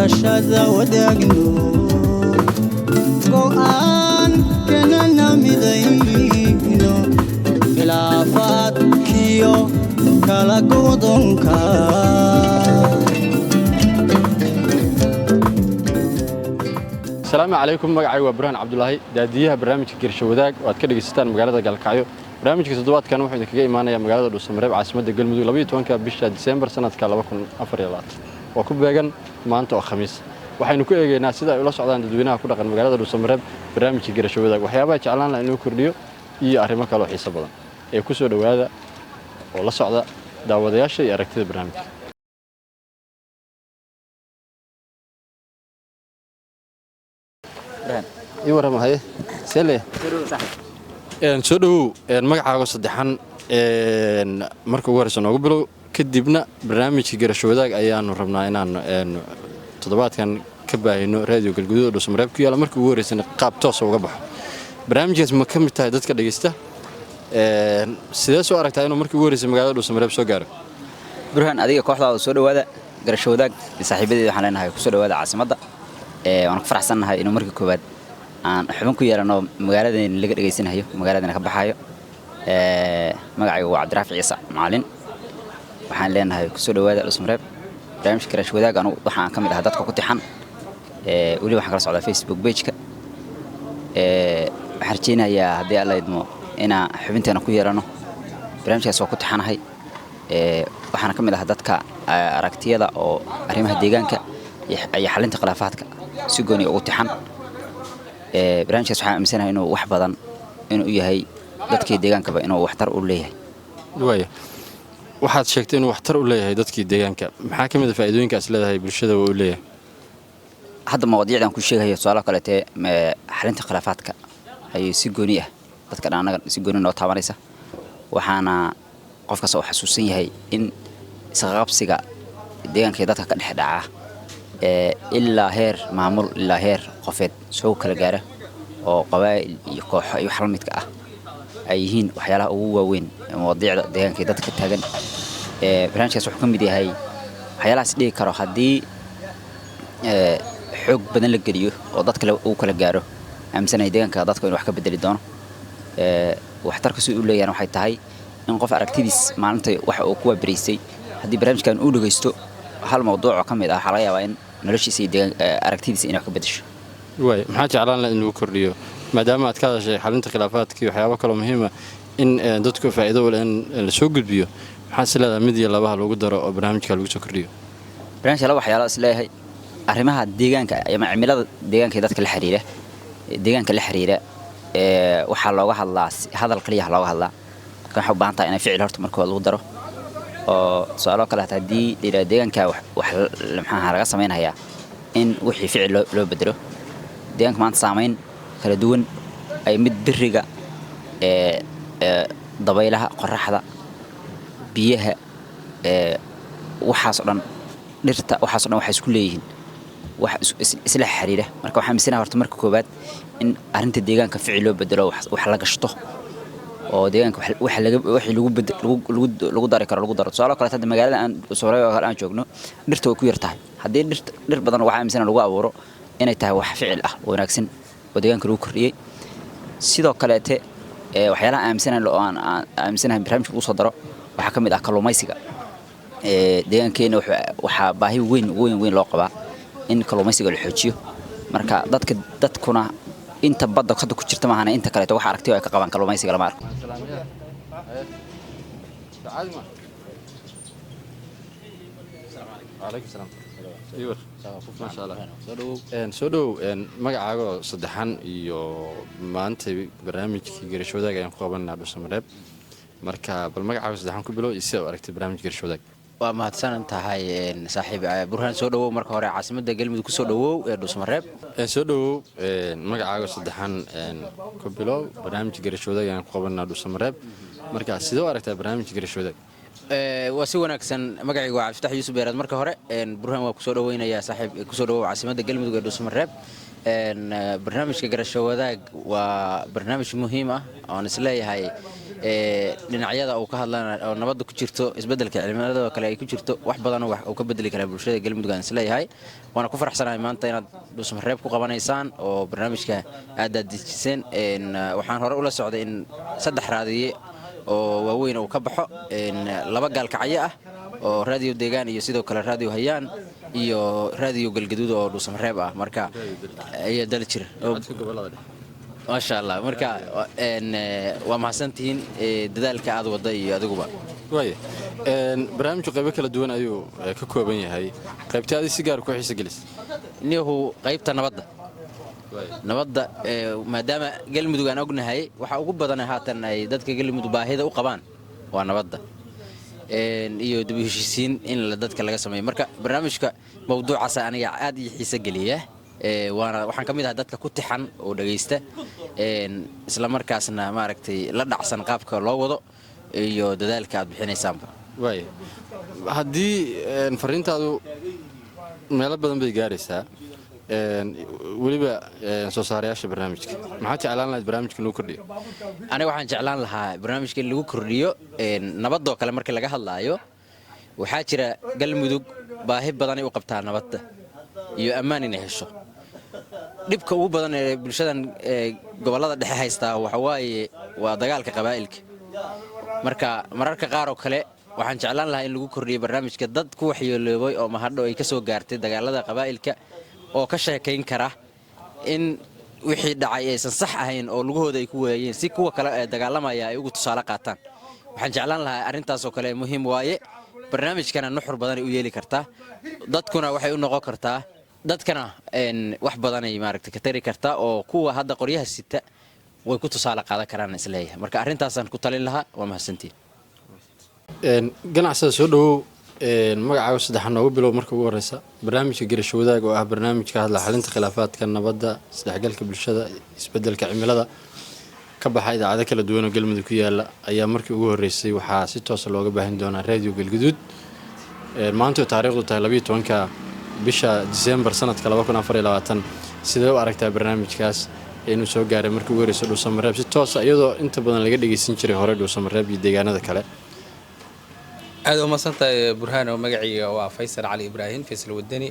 garashada wadaagno go'aan kanana midayno khilaafaadkiyo kala godonka السلام عليكم magacay waa Burhan Cabdullaahi daadiyaha barnaamijka Gersho Wadaag oo aad ka dhageysataan magaalada Galkacyo barnaamijka toddobaadkan wuxuu idinkaga imaanayaa magaalada Dhuusamareeb caasimadda Galmudug 12 bisha December sanadka 2024 oo ku beegan maanta oo Khamiis waxaynu ku eegaynaa sida ay ula socdaan dadweynaha ku dhaqan magaalada Dhuusamareeb barnaamijka Gersho Wadaag waxyaabaha jeclaan la inuu kordhiyo iyo arrimo kale oo xiiso badan ee ku soo dhawaada oo la socda daawadayaasha iyo aragtida barnaamijka يورم هاي سلة سودو المقعد صدحان مركو ورسنا قبله كدبنا برنامج Gersho Wadaag ayaanu rabnaa inaan toddobaad kan ka baahino radio galguduud Dhuusamareeb ku yaala markuu wareysana qaab toos uga baxo barnaamijkaas ma ka mid tahay dadka dhageysta sidee soo aragtaa inuu markii wareysay magaalada Dhuusamareeb soo gaaro Burhan adiga kooxdaada soo dhawaada Gersho Wadaag saaxiibadeeda waxaan leenahay ku soo dhawaada caasimadda waan ku faraxsanahay inuu markii koobaad aan xubin ku yeelano magaaladeen laga dhageysanayo magaaladana ka baxayo magacaygu waa Cabdiraafi Ciise Macalin waxaan leenahay ku soo dhawaada Dhuusamareeb barnaamijka Gersho Wadaag anu waxaan ka mid ahaa dadka ku tixan wali waxaan kala socdaa Facebook page-ka waxaan rajeynayaa haddii alla idmo inaan xubinteena ku yeelano barnaamijkaas oo ku tixanahay waxaan ka mid ahaa dadka aragtiyada oo arrimaha deegaanka iyo xalinta khilaafaadka si gooni ugu tixan barnaamijkaas waxaan aaminsanahay inuu wax badan inuu yahay dadkii deegaankaba inuu waxtar u leeyahay waxaad sheegtay inuu waxtar u leeyahay dadkii deegaanka maxaa ka mid ah faa'iidooyinkaas leedahay bulshada uu leeyahay hadda mawduucdan ku sheegayo su'aalo kale ee xalinta khilaafaadka ay si gooni ah dadka dhanaga si gooni noo taabanaysa waxaana qofkaas oo xasuusan yahay in isqabsiga deegaanka dadka ka dhex dhaca ilaa heer maamul ilaa heer qofeed soo kala gaara oo qabaa'il iyo kooxo iyo xal midka ah ay yihiin waxyaalaha ugu waaweyn mawduucda deegaanka dadka taagan barnaamijkaas wuxuu ka mid yahay waxyaalahaas dhigi karo haddii xoog badan la geliyo oo dadka uu kala gaaro aaminsanahay deegaanka dadka inuu wax ka bedeli doono waxtarka si uu leeyahay waxay tahay in qof aragtidiis maalinta waxa uu ku waabariisay haddii barnaamijkan uu dhageysto hal mawduuc oo ka mid ah waxa laga yaabaa in noloshiisa iyo aragtidiisa inay wax ka bedesho maxaa jeclaan lahaa in lagu kordhiyo maadaama aad ka hadashay xalinta khilaafaadka iyo waxyaabo kale muhiim ah in dadku faa'iido u leh in la soo gudbiyo maxaa si leedahay mid iyo labaha lagu daro oo barnaamijka lagu soo kordhiyo barnaamijka laba waxyaalo is leeyahay arrimaha deegaanka ama cimilada deegaanka dadka la xiriira deegaanka la xiriira waxa looga hadlaa hadal kaliya looga hadlaa waxa u baahan tahay in ficil horta markii lagu daro oo su'aalo kale haddii deegaanka wax maxaa laga sameeynayaa in wixii ficil loo bedelo deegaanka maanta saameyn kala duwan ay mid biriga dabaylaha qorraxda biyaha waxaas oo dhan dhirta waxaas oo dhan waxa isku leeyihiin wax isla xiriira marka waxaan miisanahay horta marka koobaad in arinta deegaanka ficil loo bedelo wax la gashto oo deegaanka waxa lagu dari karo lagu daro su'aalo kale hadda magaalada aan Soomaaliya oo aan joogno dhirta way ku yartahay haddii dhir badan waxa aaminsan lagu abuuro inay tahay wax ficil ah oo wanaagsan oo deegaanka lagu kordhiyay sidoo kale waxyaalaha aaminsanahay barnaamijka uu soo daro waxa ka mid ah kalluumaysiga deegaankeena waxa baahi weyn loo qabaa in kalluumaysiga la xoojiyo marka dadkuna inta badda ka ku jirta maahana inta kale waxa aragtiyo ay ka qabaan kalluumaysiga lama arko عليكم السلام ايوه ما شاء الله سودو magacaaga saddexan iyo maanta barnaamijka Gersho Wadaag ayaan ku qabanaa Dhuusamareeb marka bal magacaaga saddexan ku bilow isoo aragtay barnaamijka Gersho Wadaag waa mahadsan tahay saaxiib Burhan soo dhawow marka hore caasimadda Galmudug ku soo dhawow ee Dhuusamareeb soo dhawow magacaaga saddexan ku bilow barnaamijka Gersho Wadaag ayaan ku qabanaa Dhuusamareeb marka sidoo aragtay barnaamijka Gersho Wadaag waa si wanaagsan magacaygu waa Cabdifatax Yuusuf Beerad marka hore Burhan waa ku soo dhaweynayaa saaxiib ku soo dhawow caasimadda Galmudug ee Dhuusamareeb barnaamijka garasho wadaag waa barnaamij muhiim ah oon isleeyahay dhinacyada uu ka hadlana oo nabadda ku jirto isbeddelka cimilada oo kale ay ku jirto wax badan oo wax uu ka bedeli kara bulshada galmudug aan isleeyahay waana ku faraxsanahay maanta inaad dhuusamareeb ku qabanaysaan oo barnaamijka aad dejiseen waxaan hore ula socday in 3 raadiye oo waaweyn uu ka baxo 2 gaalkacyo ah oo raadiyo deegaan iyo sidoo kale raadiyo hayaan iyo raadiyo galgaduud oo dhuusamareeb ah marka iyo daljir ما شاء الله marka waa mahadsantihiin dadaalka aad wada iyo adiguba way barnaamijku qaybo kala duwan ayuu ka kooban yahay qaybtaadii si gaar ku xiiso gelis inuu qaybta nabadda maadaama galmudug aan ognahay waxa ugu badan haatan ay dadka galmudug baahida u qabaan waa nabadda iyo dib u heshiisiin in dadka laga sameeyo marka barnaamijka mawduucaas aniga aad ii xiiso geliya waxaan ka mid ahay dadka ku tixan oo dhagaysta isla markaasna maaragtay la dhacsan qaabka loo wado iyo dadaalka aad bixinaysaanba way haddii fariintaadu meelo badan bay gaaraysaa weliba soo saarayaasha barnaamijka maxaa jeclaan lahayd barnaamijka lagu kordhiyo aniga waxaan jeclaan lahaa barnaamijka in lagu kordhiyo nabadoo kale markii laga hadlaayo waxaa jira galmudug baahi badanay u qabtaa nabadda iyo ammaan inay hesho dhibka ugu badan ee bulshadan gobolada dhexe haystaa waxa waaye waa dagaalka qabaa'ilka marka mararka qaar oo kale waxaan jeclaan lahaa in lagu kordhiyo barnaamijka dad ku waxyeeloobay oo mahadho ay ka soo gaartay dagaalada qabaa'ilka oo ka sheekayn kara in wixii dhacay aysan sax ahayn oo lugahooda ay ku waayeen si kuwa kale ee dagaalamaya ay ugu tusaale qaataan waxaan jeclaan lahaa arrintaas oo kale muhiim waaye barnaamijkana nuxur badan ay u yeeli kartaa dadkuna waxay u noqon kartaa dadkana wax badan ay maaragtay ka tari kartaa oo kuwa hadda qoryaha sita way ku tusaale qaadan karaan isleeyahay marka arrintaasaan ku talin lahaa waa mahadsantiin ganacsada soo dhawow magacaaga saddexan noogu bilow marka ugu horeysa barnaamijka garasho wadaag oo ah barnaamij ka hadla xalinta khilaafaadka nabadda isdhexgalka bulshada isbeddelka cimilada ka baxa idaacado kala duwan oo galmudug ku yaala ayaa markii ugu horeysay waxaa si toos looga baahin doonaa raadiyo galgaduud maanta taariikhdu tahay 12ka bisha December sanadka 2024 sidee u aragtaa barnaamijkaas inuu soo gaaray markii ugu horeysay dhuusamareeb si toos iyadoo inta badan laga dhageysan jiray hore dhuusamareeb iyo deegaanada kale aad u masantahay burhaan oo magaciiga waa Faysal Ali Ibrahim Faysal Wadani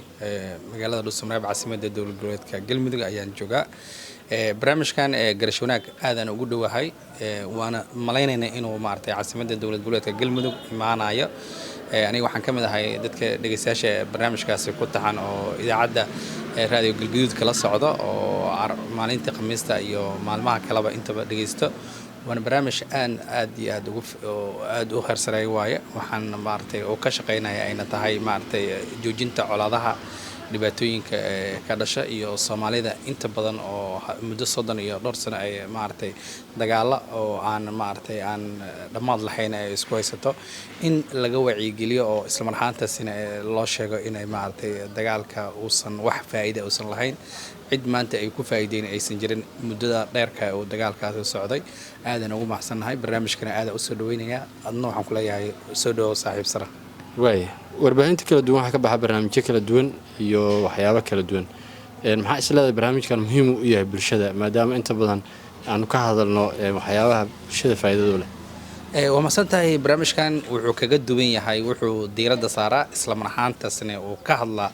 magaalada dhuusamareeb caasimadda dowlad goboleedka galmudug ayaan joogaa barnaamijkan garasho wanaag aadan ugu dhowahay waana maleynaynaa inuu maartay caasimadda dowlad goboleedka galmudug imaanayo aniga waxaan ka mid ahay dadka dhageystayaasha barnaamijkaasi ku taxan oo idaacadda raadiyo galgaduud kala socdo oo maalinta khamiista iyo maalmaha kaleba intaba dhageysto waana barnaamij aad iyo aad u heersareey waaye waxaan maartay oo ka shaqeynaya ayna tahay maartay joojinta colaadaha dhibaatooyinka ka dhasha iyo Soomaalida inta badan oo muddo 30 iyo dhowr sano ay maartay dagaalo oo aan maartay aan dhamaad lahayn ay isku haysato in laga wacyi-geliyo oo isla marxaantaasina loo sheego inay maartay dagaalka uusan wax faa'iido uusan lahayn cid maanta ay ku faa'iideyn aysan jirin muddada dheerka oo dagaalkaas socday aadan ugu mahadsannahay barnaamijkana aad u soo dhaweynaya adna waxaan ku leeyahay soo dhaw saaxiib sare way warbaahinta kala duwan waxa ka baxa barnaamijyo kala duwan iyo waxyaabo kala duwan maxaa isleedahay barnaamijkan muhiim u yahay bulshada maadaama inta badan aanu ka hadalno waxyaabaha bulshada faa'iidada leh waa masantahay barnaamijkan wuxuu kaga duwan yahay wuxuu diiradda saaraa isla marxaantaasna uu ka hadlaa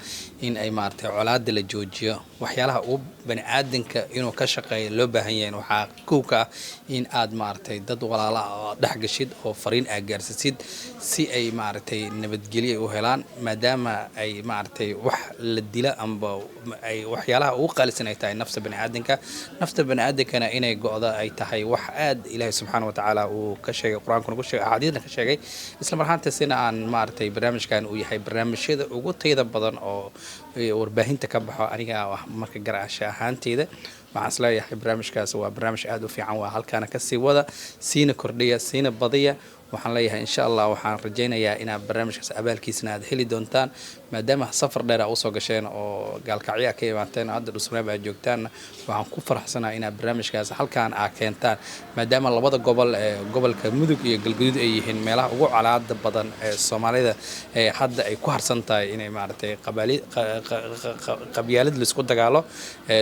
in ay maartay colaadda la joojiyo waxyaalaha uu bani aadanka inuu ka shaqeeyo loo baahan yahay waxaa kowka ah in aad maartay dad walaala ah dhex gashid oo fariin aad gaarsiisid si ay maartay nabadgelyo u helaan maadaama ay maartay wax la dila amba ay waxyaalaha ugu qaalisan ay tahay nafta bani aadankana inay go'da ay tahay wax aad Ilaahay subxaanahu wa ta'ala uu ka sheegay quraanka ku sheegay ahadiidna ka sheegay isla marxaantaasina aan maartay barnaamijkan uu yahay barnaamijyada ugu tayada badan oo warbaahinta ka baxo aniga marka garaasha ahaanteeda waxaan isleeyahay barnaamijkaas waa barnaamij aad u fiican waa halkaana kasii wada siina kordhiya siina badiya waxaan leeyahay insha Allah waxaan rajaynayaa inaad barnaamijkaas abaalkiisna aad heli doontaan maadaama safar dheer aad usoo gasheen oo gaalkacyo ka imaateen hadda Dhuusamareeb aad joogtaan waxaan ku faraxsanahay inaad barnaamijkaas halkaan aad keentaan maadaama labada gobol ee gobolka Mudug iyo Galgaduud ay yihiin meelaha ugu calaamada badan ee Soomaalida ee hadda ay ku harsan tahay inay maaragtay qabyaalad la isku dagaalo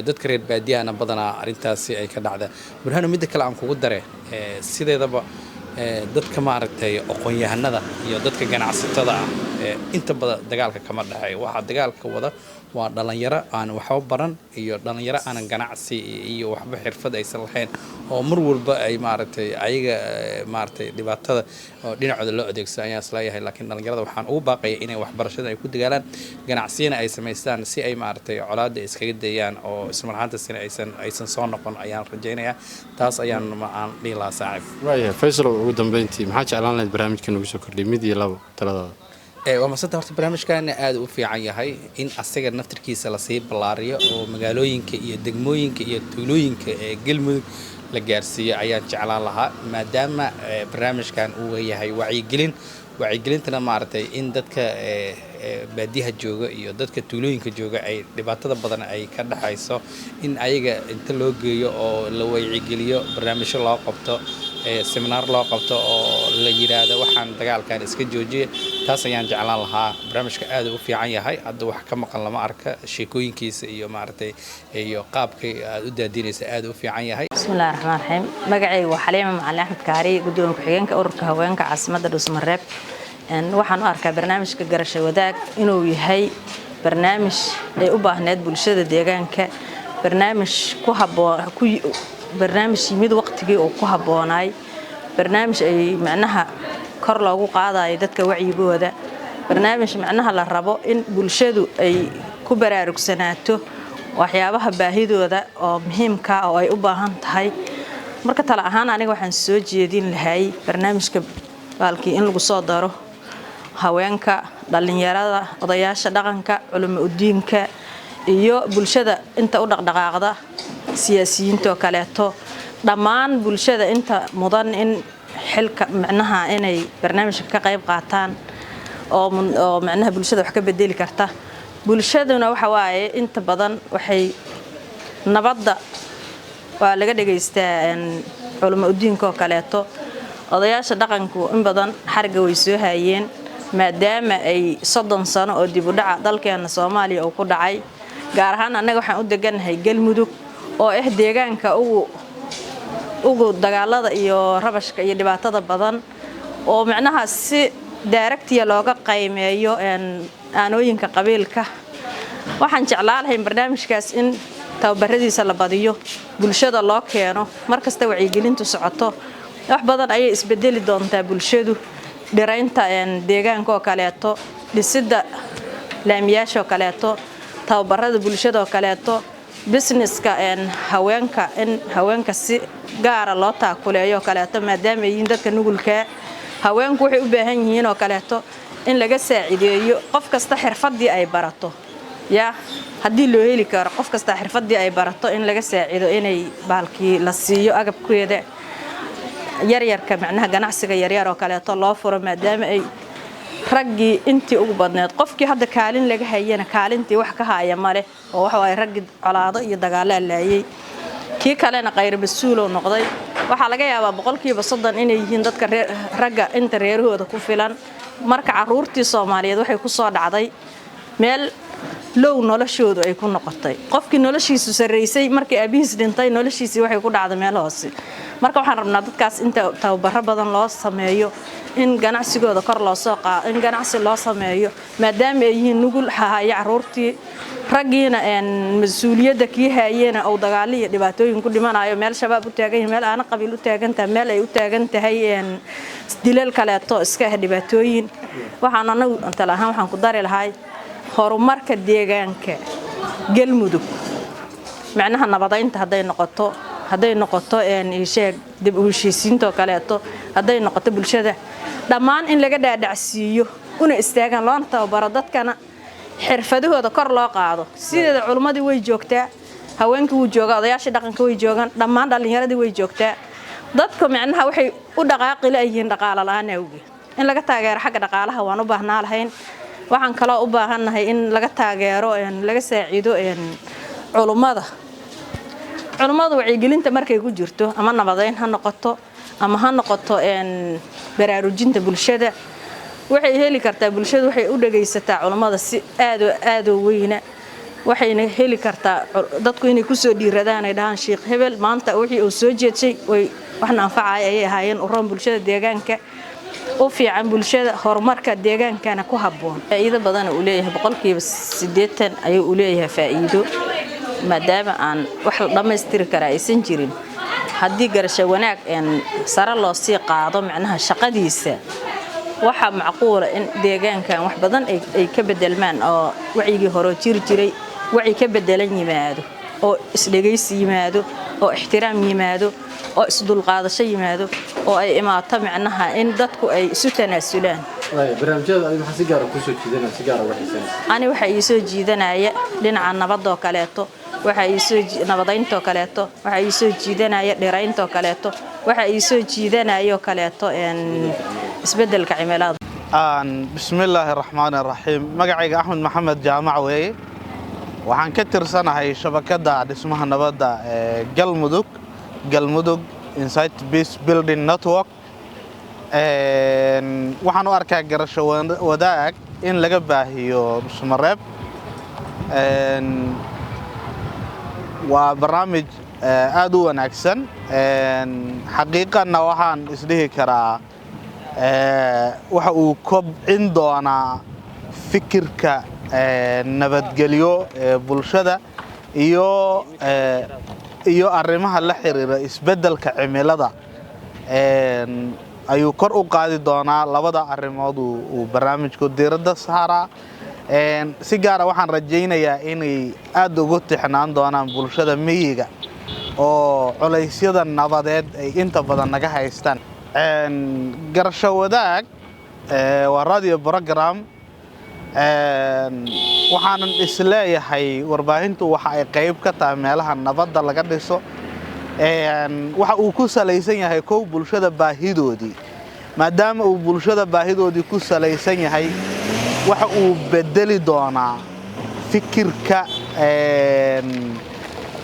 dadka reer baadiyana badanaa arintaasi ay ka dhacda burhano mid kale aan kugu dare sideedaba dadka maaragtay aqoon-yahanada iyo dadka ganacsatada ah inta badan dagaalka kama dhaxay waxa dagaalka wada waa dhalinyaro aan waxba baran iyo dhalinyaro aan ganacsi iyo waxba xirfad aysan lahayn oo mar walba ay maaragtay ayaga maaragtay dhibaatada oo dhinacooda loo adeegsado ayaan isleeyahay laakiin dhalinyarada waxaan ugu baaqayaa inay waxbarashada ay ku dagaalaan ganacsiyana ay sameystaan si ay maaragtay colaadda iskaga dayaan oo isla marhaantaasina aysan soo noqon ayaan rajaynayaa taas ayaan aan dhihi lahaa saaxiib waayahay Faysal ugu dambeyntii maxaa jeclaan lahayd barnaamijkan ugu soo kordhiyay mid iyo labo taladaada waa masada horta barnaamijkan aad u fiican yahay in asaga naftirkiisa la sii ballaariyo oo magaalooyinka iyo degmooyinka iyo tuulooyinka ee Galmudug la gaarsiiyo ayaan jeclaan lahaa maadaama barnaamijkan uu yahay wacyigelintana maaragtay in dadka baadiyaha jooga iyo dadka tuulooyinka jooga ay dhibaatada badan ay ka dhaxayso in ayaga inta loo geeyo oo la wacyigeliyo barnaamijyo loo qabto seminar loo qabto oo la yiraahdo waxaan dagaalkan iska joojiye taas ayaan jeclaan lahaa barnaamijka aad u fiican yahay hadda wax ka maqan lama arka sheekooyinkiisa iyo maaragtay iyo qaabkay aad u daadinaysa aad u fiican yahay bismillaahir rahmaanir rahiim magacaygu waa Xaliima Macalin Axmed Kaari gudoomiye ku-xigeenka ururka haweenka caasimadda Dhuusamareeb waxaan u arkaa barnaamijka garasho wadaag inuu yahay barnaamij ay u baahneed bulshada deegaanka barnaamij ku habboon barnaamij yimid waqtigii uu ku habboonaay barnaamij ay macnaha kor loogu qaadayo dadka wacyigooda barnaamij macnaha la rabo in bulshadu ay ku baraarugsanaato waxyaabaha baahidooda oo muhiimka ah oo ay u baahan tahay marka tala ahaan aniga waxaan soo jeedin lahay barnaamijka baalkii in lagu soo daro haweenka dhalinyarada odayaasha dhaqanka culimo udiinka iyo bulshada inta u dhaqdhaqaaqda siyaasiyiinta oo kaleeto dhammaan bulshada inta mudan in xilka macnaha inay barnaamijka ka qayb qaataan oo macnaha bulshada wax ka bedeli karta bulshaduna waxa waaye inta badan waxay nabadda waa laga dhageystaa culimo udiinka oo kaleeto odayaasha dhaqanku in badan xarga way soo hayeen maadaama ay 30 sano oo dib u dhaca dalkeena Soomaaliya uu ku dhacay gaar ahaan anaga waxaan u deganahay Galmudug oo deegaanka ugu dagaalada iyo rabashka iyo dhibaatada badan oo macnaha si directiya looga qiimeeyo aanooyinka qabiilka waxaan jeclaan lahayn barnaamijkaas in tababaradiisa la badiyo bulshada loo keeno markasta wacyigelintu socoto wax badan ayay isbedeli doontaa bulshadu dhiraynta deegaanka oo kaleeto dhisida laamiyaasha oo kaleeto tababarada bulshada oo kaleeto businesska haweenka in haweenka si gaar ah loo taakuleeyo kaleeto maadaama ay yihiin dadka nugulka haweenku waxay u baahan yihiin oo kaleeto in laga saacideeyo qof kasta xirfadii ay barato haddii loo heli karo qof kasta xirfadii ay barato in laga saacido inay baalkii la siiyo agabkeeda yaryarka macnaha ganacsiga yaryar oo kaleeto loo furo maadaama ay raggii intii ugu badneed qofkii hadda kaalin laga hayana kaalintii wax ka haya male oo waxa ay raggi colaado iyo dagaalo laayay kii kalena qayr masuul oo noqday waxa laga yaabaa 30% inay yihiin dadka ragga inta reerahooda ku filan marka caruurtii Soomaaliyeed waxay ku soo dhacday meel low noloshoodu ay ku noqotay qofkii noloshiisu sareysay markii aabihiis dhintay noloshiisii waxay ku dhacday meel hoose marka waxaan rabnaa dadkaas inta tababar badan loo sameeyo in ganacsigooda kor loo soo qaado in ganacsi loo sameeyo maadaama ay yihiin nugul haya caruurtii raggiina mas'uuliyadda kii hayeen oo dagaaliyo dhibaatooyin ku dhimanayo meel shabaab u taagan yahay meel aan qabiil u taagan tahay meel ay u taagan tahay dilal kaleeto iska dhibaatooyin waxaan anagu inta lahaan waxaan ku dari lahay horumarka deegaanka Galmudug macnaha nabadaynta hadday noqoto sheeg dib u heshiisiinta kaleeto hadday noqoto bulshada dhammaan in laga dhaadhacsiiyo una istaagan loona tababaro dadkana xirfadahooda kor loo qaado sideeda culimadii way joogtaa haweenka wuu joogaa odayaashii dhaqanka way joogaan dhammaan dhalinyaradii way joogtaa dadku macnaha waxay u dhaqaaqi leeyihiin dhaqaale la'aan awgeed in laga taageero xagga dhaqaalaha waan u baahnaa lahayn waxaan kaloo u baahannahay in laga taageero laga saaciido culummada wacyigelinta markay ku jirto ama nabadeyn ha noqoto ama ha noqoto baraarujinta bulshada waxay heli kartaa bulshada waxay u dhageysataa culummada si aad oo weyna waxayna heli kartaa dadku inay ku soo dhiiradaan ay dhahaan sheekh hebel maanta wixii uu soo jeedsay way waxna anfacay ay ahaayeen u roon bulshada deegaanka u fiican bulshada horumarka deegaankana ku habboon faa'iido badan uu leeyahay 80% ayuu u leeyahay faa'iido maadaama aan wax la dhameystiri karaa aysan jirin haddii garasho wanaag sare loo sii qaado macnaha shaqadiisa waxa macquul in deegaankan wax badan ay ka bedelmaan oo wacigii hore jiri jiray wacyi ka bedelan yimaado oo isdhageysi yimaado oo ixtiraam yimaado oo isdulqaadasho yimaado oo ay imaato macnaha in dadku ay isu tanaasulaan barnaamijyada adiga maxaa si gaar ah ku soo jiidanaya si gaar ah waxaysan ani waxa ii soo jiidanaya dhinaca nabadda oo kaleeto waxa ii soo nabadeynta oo kaleeto waxa ii soo jiidanaya dhiraynta oo kaleeto waxa ii soo jiidanaya oo kaleeto isbedelka cimilada bismillaahir rahmaanir rahiim magacayga Axmed Maxamed Jaamac weeye waxaan ka tirsanahay shabakada dhismaha nabadda ee Galmudug Insight Peace Building Network waxaan u arkaa garasho wadaag in laga baahiyo Dhuusamareeb waa barnaamij aad u wanaagsan xaqiiqana waxaan isdhihi karaa waxa uu kobcin doonaa fikirka nabadgelyo bulshada iyo arrimaha la xiriira isbedelka cimilada ayuu kor u qaadi doonaa labada arrimood uu barnaamijku diiradda saaraa si gaar ah waxaan rajaynayaa inay aad ugu tixnaan doonaan bulshada miyiga oo culeysyada nabadeed ay inta badan naga haystaan garasho wadaag waa radio program waxaanan isleeyahay warbaahintu waxa ay qayb ka tahay meelaha nabadda laga dhiso waxa uu ku salaysan yahay kow bulshada baahidoodii maadaama uu bulshada baahidoodii ku salaysan yahay waxa uu bedeli doonaa fikirka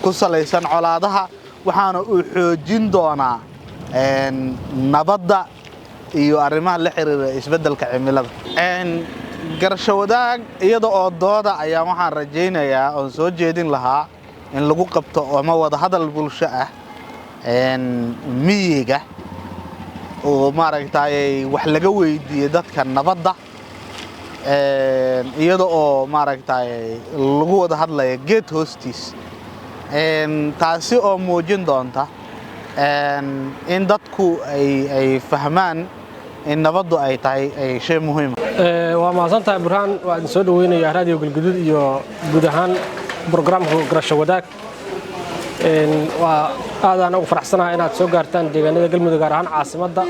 ku salaysan colaadaha waxaana uu xoojin doonaa nabadda iyo arrimaha la xiriira isbedelka cimilada garasho wadaag iyada oo dooda ayaa waxaan rajaynayaa oo soo jeedin lahaa in lagu qabto ama wada hadal bulsho ah miyiga oo maaragtay wax laga weydiiyo dadka nabadda iyada oo maaragtay lagu wada hadlayo geed hoostiis taasi oo muujin doonta in dadku ay fahmaan in nabaddu ay tahay shay muhiim waa mahadsantahay burhaan waa idin soo dhaweynayaa raadiyo galguduud iyo guud ahaan barnaamijka garasho wadaag waa aadaan ugu faraxsanahay inaad soo gaartaan deegaanada Galmudug gaar ahaan caasimadda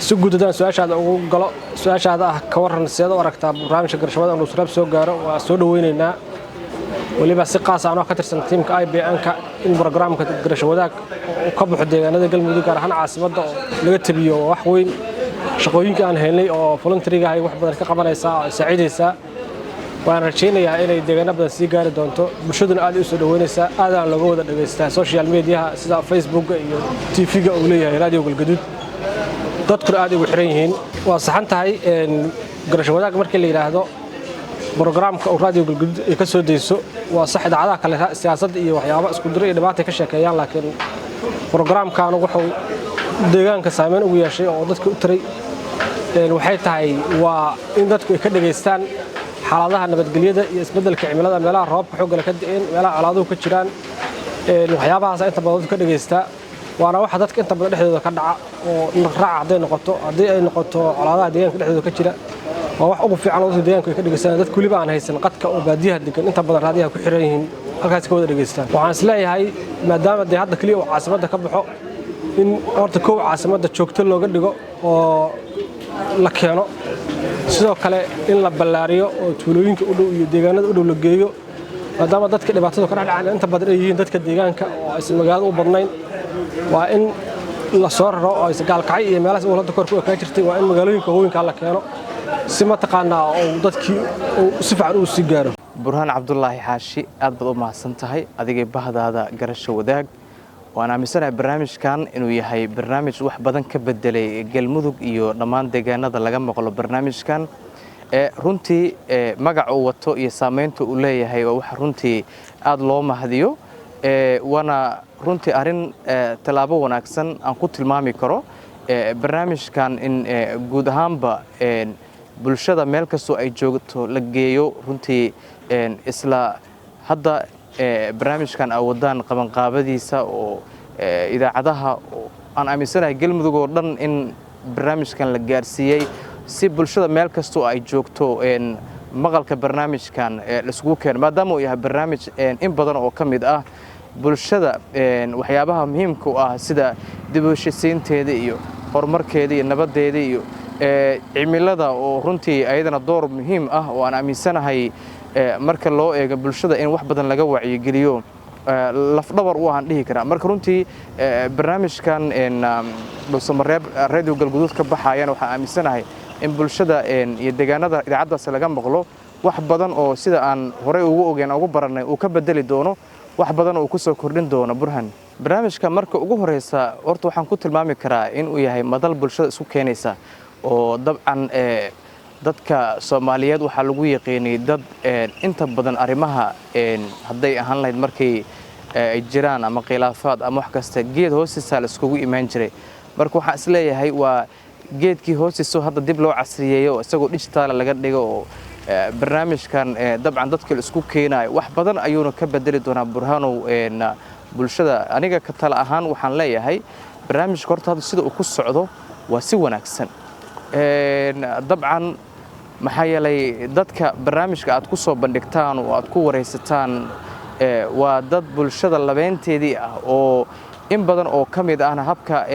si guud ahaan su'aashaada ugu galo su'aashaada ah ka waran sida u aragtaa barnaamijka garasho wadaag inuu soo gaaro waa soo dhaweynaynaa waliba si qaas ah ka tirsan tiimka IBN-ka in barnaamijka garasho wadaag uu ka baxo deegaanada Galmudug gaar ahaan caasimadda laga tabiyo wax weyn shaqooyinka aan helnay oo voluntary-ga ay wax badan ka qabanaysa saacidaysa waan rajaynayaa inay deegaano badan sii gaari doonto bulshaduna aad u soo dhaweynaysa aadaan looga wada dhageystaa social media sida Facebook iyo TV-ga uu leeyahay radio galguduud dadkuna aad ugu xiran yihiin waa saxan tahay garasho wadaag markii la yiraahdo barnaamijka uu radio galguduud ay ka soo deyso waa sax idaacadaha kale siyaasadda iyo waxyaabo isku diray dhibaato ka sheekeeyaan laakiin barnaamijkan wuxuu deegaanka saameyn ugu yeeshay oo dadka u taray waxay tahay waa in dadku ay ka dhageystaan xaaladaha nabadgelyada iyo isbedelka cimilada meelaha roobka xoog leh ka da'een meelaha colaaduhu ka jiraan waxyaabahaas inta badan ka dhageystaa waana waxa dadka inta badan dhexdooda ka dhaca oo raac haday ay noqoto colaadaha deegaanka dhexdooda ka jira waa wax ugu fiican oo deegaanka ay ka dhageystaan dad kuliba aan haysan qadka oo baadiyaha degan inta badan raadiyaha ku xiran yihiin halkaas ka wada dhageystaan waxaan isleeyahay maadaama hadda kaliya uu caasimadda ka baxo in horta koow caasimadda joogto looga dhigo oo la keeno sidoo kale in la ballaariyo oo tuulooyinka u dhow iyo deegaanada u dhow la geeyo maadaama dadka dhibaatada ka dhacayaan inta badan ay yihiin dadka deegaanka oo aysan magaalada u badnayn waa in la soo raro oo aysan gaalkacay iyo meelahaas dowladda kor ku ekaa jirtay waa in magaalooyinka hooyinka la keeno si mataqaanaa oo dadkii si fiican uu sii gaaro. burhaan cabdulaahi xaashi aad baad u mahadsan tahay adigay bahdaada garasho wadaag waan aaminsanahay barnaamijkan inuu yahay barnaamij wax badan ka bedelay galmudug iyo dhammaan deegaanada laga maqlo barnaamijkan runtii magac uu wato iyo saameynta uu leeyahay waa wax runtii aad loo mahadiyo waana runtii arrin tallaabo wanaagsan aan ku tilmaami karo barnaamijkan in guud ahaanba bulshada meel kastoo ay joogto la geeyo runtii isla hadda barnaamijkan awoodaan qabanqaabadiisa oo idaacadaha aan aaminsanahay galmudug oo dhan in barnaamijkan la gaarsiiyey si bulshada meel kastoo ay joogto maqalka barnaamijkan laisugu keeno maadaama uu yahay barnaamij in badan oo ka mid ah bulshada waxyaabaha muhiimka u ah sida dib u heshiisiinteeda iyo horumarkeeda iyo nabadeeda iyo cimilada oo runtii ayadana door muhiim ah oo aan aaminsanahay marka loo eego bulshada in wax badan laga wacyigeliyo lafdhabar u ahaan dhihi karaa marka runtii barnaamijkan dhuusamareeb radio galguduud ka baxayana waxaan aaminsanahay in bulshada iyo deegaanada idaacaddaas laga maqlo wax badan oo sida aan horey ugu ogeyn ugu baranay uu ka bedeli doono wax badan oo ku soo kordhin doono burhan barnaamijka marka ugu horeysa horta waxaan ku tilmaami karaa in uu yahay madal bulshada isku keenaysa oo dabcan dadka Soomaaliyeed waxa lagu yaqiinay dad inta badan arimaha haday ahaan lahayd markay ay jiraan ama khilaafaad ama wax kasta geed hoostiisa la iskugu imaan jiray marka waxa isleeyahay waa geedkii hoostiisa hadda dib loo casriyeeyo isagoo digital laga dhigo oo barnaamijkan dabcan dadka isku keenay wax badan ayuuna ka bedeli doonaa burhanow bulshada aniga ka tala ahaan waxaan leeyahay barnaamijka horta sida uu ku socdo waa si wanaagsan dabcan maxaa yeelay dadka barnaamijka aad ku soo bandhigtaan oo aad ku wareysataan waa dad bulshada labeenteedii ah oo in badan oo ka mid ahna habka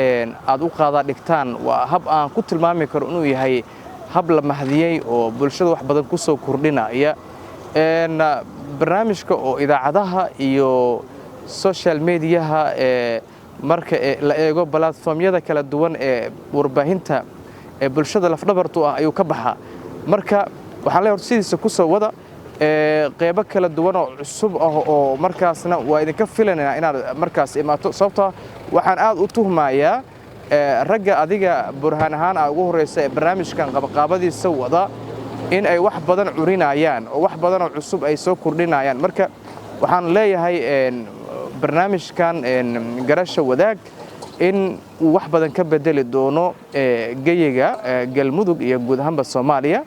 aad u qaada dhigtaan waa hab aan ku tilmaami karo inuu yahay hab la mahdiyay oo bulshada wax badan ku soo kordhinaya barnaamijka oo idaacadaha iyo social mediaha marka la eego platformyada kala duwan ee warbaahinta bulshada lafdhabartu ah ayuu ka baxaa marka waxaan leeyahay sidiisa ku soo wada qeybo kala duwan oo cusub ah oo markaasna waa idinka filanayna inaad markaas imaato sababtoo waxaan aad u tuhmayaa ragga adiga burhaan ahaan ugu horeysa barnaamijkan qabaqaabadiisa wada in ay wax badan curinayaan oo wax badan oo cusub ay soo kordhinayaan marka waxaan leeyahay barnaamijkan garasho wadaag in wax badan ka bedeli doono gayiga galmudug iyo guud ahaanba Soomaaliya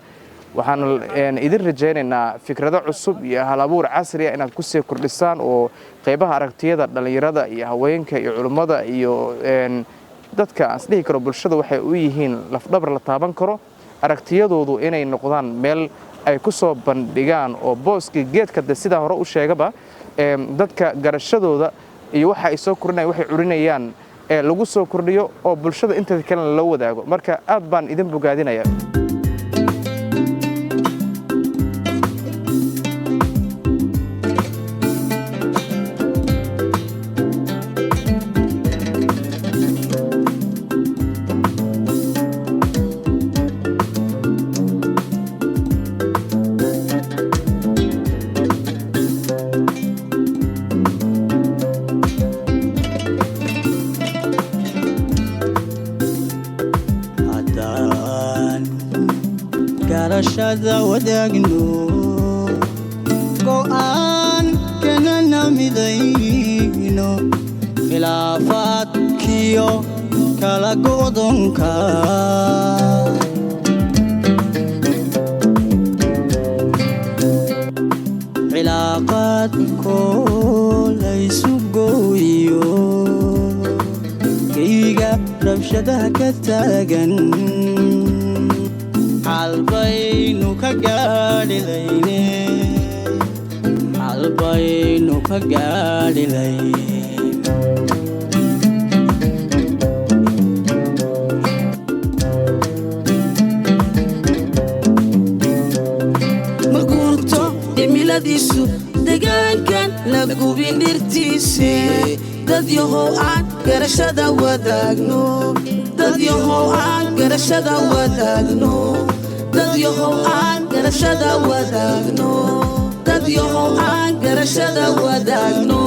waxaan idin rajaynaynaa fikrado cusub iyo hal-abuur casri ah inaad ku sii kordhisaan oo qaybaha aragtiyada dhalinyarada iyo haweenka iyo culimada iyo dadka aan isdhihi karo bulshada waxay u yihiin lafdhabar la taaban karo aragtiyadoodu inay noqdaan meel ay ku soo bandhigaan oo booski geedka sida hore u sheegaba dadka garashadooda iyo waxa ay soo kordhinayaan waxay curinayaan lagu soo kordhiyo oo bulshada inta kale la wadaago marka aad baan idin bogaadinayaa garashada wadaagno go'aan kana midayno khilaafaadkiyo kala go'doonka cilaaqaadko laysu gooyo kayga rabshadaha ka taagan albaynu ka gaadhilayne albaynu ka gaadhilayne ma guurto cimilada gadisu degaankan la gubin dhirtiise dad yahow aan garashada wadaagno dad yahow aan garashada wadaagno dad yahow aan garashada wadaagno dad yahow aan garashada wadaagno